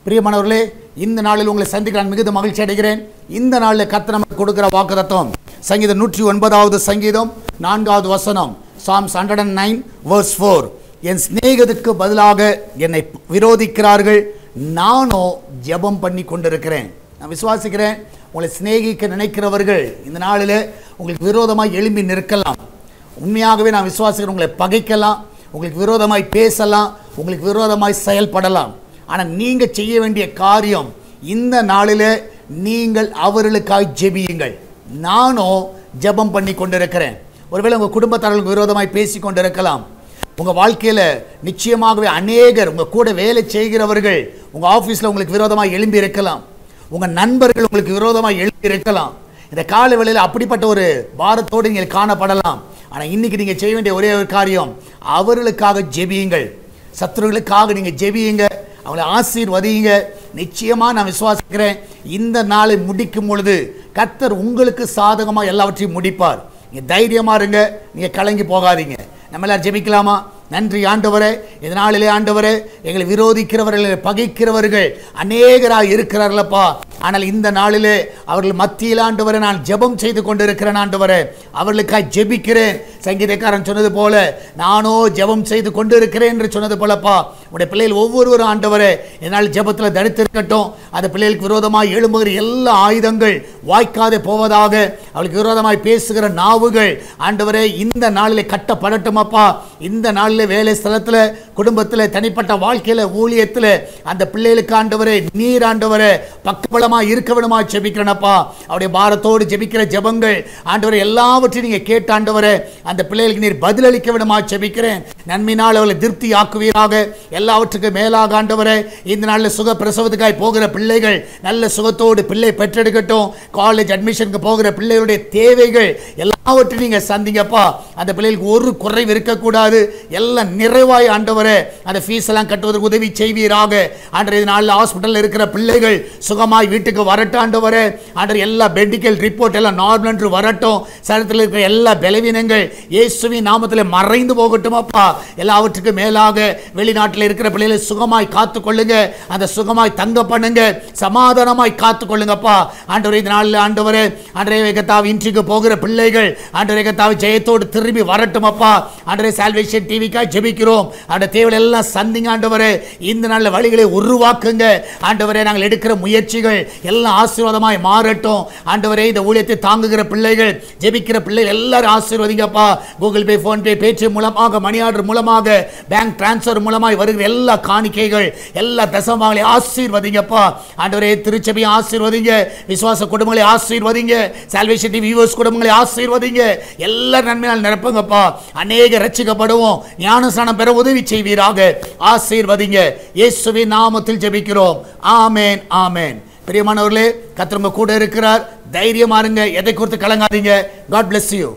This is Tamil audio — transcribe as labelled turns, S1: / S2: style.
S1: பிரியமானவர்களே, இந்த நாளில் உங்களை சந்திக்க நான் மிகுந்த மகிழ்ச்சி அடைகிறேன். இந்த நாளில் கர்த்தர் நமக்கு கொடுக்கிற வாக்குத்தத்தம் சங்கீதம் 109வது சங்கீதம் 4வது வசனம், Psalms 109 verse 4. என் சிநேகிதருக்கு பதிலாக என்னை விரோதிக்கிறார்கள், நானோ ஜெபம் பண்ணி கொண்டிருக்கிறேன். நான் விசுவாசிக்கிறேன், உங்களை சிநேகிக்க நினைக்கிறவர்கள் இந்த நாளில் உங்களுக்கு விரோதமாய் எழும்பி நிற்கலாம். உண்மையாகவே நான் விசுவாசிக்கிறேன், உங்களை பகைக்கலாம், உங்களுக்கு விரோதமாய் பேசலாம், உங்களுக்கு விரோதமாய் செயல்படலாம். ஆனால் நீங்கள் செய்ய வேண்டிய காரியம், இந்த நாளில் நீங்கள் அவர்களுக்காக ஜெபியுங்கள். நானும் ஜெபம் பண்ணி கொண்டிருக்கிறேன். ஒருவேளை உங்கள் குடும்பத்தார்களுக்கு விரோதமாய் பேசி கொண்டிருக்கலாம். உங்கள் வாழ்க்கையில் நிச்சயமாகவே அநேகர், உங்கள் கூட வேலை செய்கிறவர்கள் உங்கள் ஆஃபீஸில் உங்களுக்கு விரோதமாக எழும்பி இருக்கலாம். உங்கள் நண்பர்கள் உங்களுக்கு விரோதமாக எழும்பி இருக்கலாம். இந்த கால வேளையில் அப்படிப்பட்ட ஒரு பாரத்தோடு நீங்கள் காணப்படலாம். ஆனால் இன்றைக்கி நீங்கள் செய்ய வேண்டிய ஒரே ஒரு காரியம், அவர்களுக்காக ஜெபியுங்கள். சத்துருகளுக்காக நீங்கள் ஜெபியுங்க, அவங்களை ஆசீர்வதியுங்க. நிச்சயமாக நான் விசுவாசிக்கிறேன், இந்த நாளை முடிக்கும் பொழுது கர்த்தர் உங்களுக்கு சாதகமாக எல்லாவற்றையும் முடிப்பார். நீங்கள் தைரியமாக இருங்க, நீங்கள் கலங்கி போகாதீங்க. நம்ம எல்லாரும் ஜெபிக்கலாமா? நன்றி ஆண்டவரே, இதனாலே ஆண்டவரே, எங்களை விரோதிக்கிறவர்கள், பகைக்கிறவர்கள் அநேகராக இருக்கிறார்களப்பா. ஆனால் இந்த நாளிலே அவர்கள் மத்தியில் ஆண்டவரை நான் ஜெபம் செய்து கொண்டிருக்கிறேன். ஆண்டவரே, அவர்களுக்காக ஜெபிக்கிறேன். சங்கீதக்காரன் சொன்னது போல, நானோ ஜெபம் செய்து கொண்டிருக்கிறேன் என்று சொன்னது போலப்பா, உடைய பிள்ளைகள் ஒவ்வொருவரும் ஆண்டவரே என்னால் ஜெபத்தில் தடுத்திருக்கட்டும். அந்த பிள்ளைகளுக்கு விரோதமாக எழும்புகிற எல்லா ஆயுதங்கள் வாய்க்காதே போவதாக. அவளுக்கு விரோதமாய் பேசுகிற நாவுகள் ஆண்டவரே இந்த நாளிலே கட்டப்படட்டும் அப்பா. இந்த நாளில் வேலை ஸ்தலத்தில், குடும்பத்தில், தனிப்பட்ட வாழ்க்கையில், ஊழியத்தில் அந்த பிள்ளைகளுக்கு ஆண்டவரே நீர் ஆண்டவரே பக்கபலமாக இருக்க வேணுமா ஜெபிக்கிறேனப்பா. அவருடைய பாரத்தோடு ஜெபிக்கிற ஜெபங்கள் ஆண்டவரை எல்லாவற்றையும் நீங்கள் கேட்ட ஆண்டவரே, அந்த பிள்ளைகளுக்கு நீர் பதிலளிக்க வேணுமா ஜெபிக்கிறேன். நன்மையினால் அவர்களை திருப்தி ஆக்குவீராக. எல்லாவற்றுக்கும் மேலாக ஆண்டவரே, இந்த நாளில் சுக பிரசவத்துக்காய் போகிற பிள்ளைகள் நல்ல சுகத்தோடு பிள்ளை பெற்றெடுக்கட்டும். காலேஜ் அட்மிஷனுக்கு போகிற பிள்ளைகளுடைய தேவைகள் எல்லாவற்றையும் நீங்கள் சந்திங்கப்பா. அந்த பிள்ளைகளுக்கு ஒரு குறைவு இருக்கக்கூடாது, எல்லாம் நிறைவாய் ஆண்டவரே அந்த ஃபீஸ் எல்லாம் கட்டுவதற்கு உதவி செய்வீராக. ஆண்டவரே, இந்த நாளில் ஹாஸ்பிட்டலில் இருக்கிற பிள்ளைகள் சுகமாய் வீட்டுக்கு வரட்டும் ஆண்டவரே. ஆண்டவரே, எல்லா மெடிக்கல் ரிப்போர்ட் எல்லாம் நார்மல் என்று வரட்டும். சரீரத்தில் இருக்கிற எல்லா பலவீனங்கள் இயேசுவின் நாமத்தில் மறைந்து போகட்டும் அப்பா. எல்லாவற்றுக்கும் மேலாக வெளிநாட்டில் இருக்கிற பிள்ளைகளை சுகமாய் காத்து கொள்ளுங்க, அந்த சுகமாய் தங்க பண்ணுங்க, சமாதானமாய் காத்து கொள்ளுங்கப்பா. ஆண்டவரே, இந்த நாளில் ஆண்டவரே ஆண்டவரே கர்த்தாவே இன்றைக்கு போகிற பிள்ளைகள் ஆண்டவரே கர்த்தாவே ஜெயத்தோடு திரும்பி வரட்டும் அப்பா. ஆண்டவரே, சால்வேஷன் டிவிக்காக ஜெபிக்கிறோம். அந்த தேவைகள் எல்லாம் சந்திங்க ஆண்டவரே. இந்த நாளில் வழிகளை உருவாக்குங்க ஆண்டவரே. நாங்கள் எடுக்கிற முயற்சிகள் எல்லாம் ஆசீர்வாதமாய் மாறட்டும் ஆண்டவரே. இந்த ஊழியத்தை தாங்குகிற பிள்ளைகள், ஜெபிக்கிற பிள்ளைகள் எல்லாரும் ஆசீர்வதிங்கப்பா. கூகுள் பே, ஃபோன்பே, பேடிஎம் மூலமாக, மணி ஆர்டர் மூலமாக, பேங்க் டிரான்ஸ்ஃபர் மூலமாய் வருகிற எல்லா காணிக்கைகள், எல்லா தசமங்களை ஆசீர்வதிங்கப்பா ஆண்டவரே. திருச்சபையை ஆசீர்வதிங்க, விசுவாச குடும்பங்களை ஆசீர்வதிங்க, சால்வேஷன் டிவி வியூவர்ஸ் குடும்பங்களை ஆசீர்வதிங்க. எல்லா நன்மையால் நிரப்புங்கப்பா. அநேக ரட்சிக்கப்படுவோம், ஞானஸ்நானம் பெற உதவி செய்வீராக. ஆசீர்வதிங்க, இயேசுவின் நாமத்தில் ஜெபிக்கிறோம். ஆமென், ஆமென். பிரியமானவர்களே, கர்த்தர் உங்க கூட இருக்கிறார். தைரியமா இருங்க, எதை குறித்து கலங்காதீங்க. God bless you.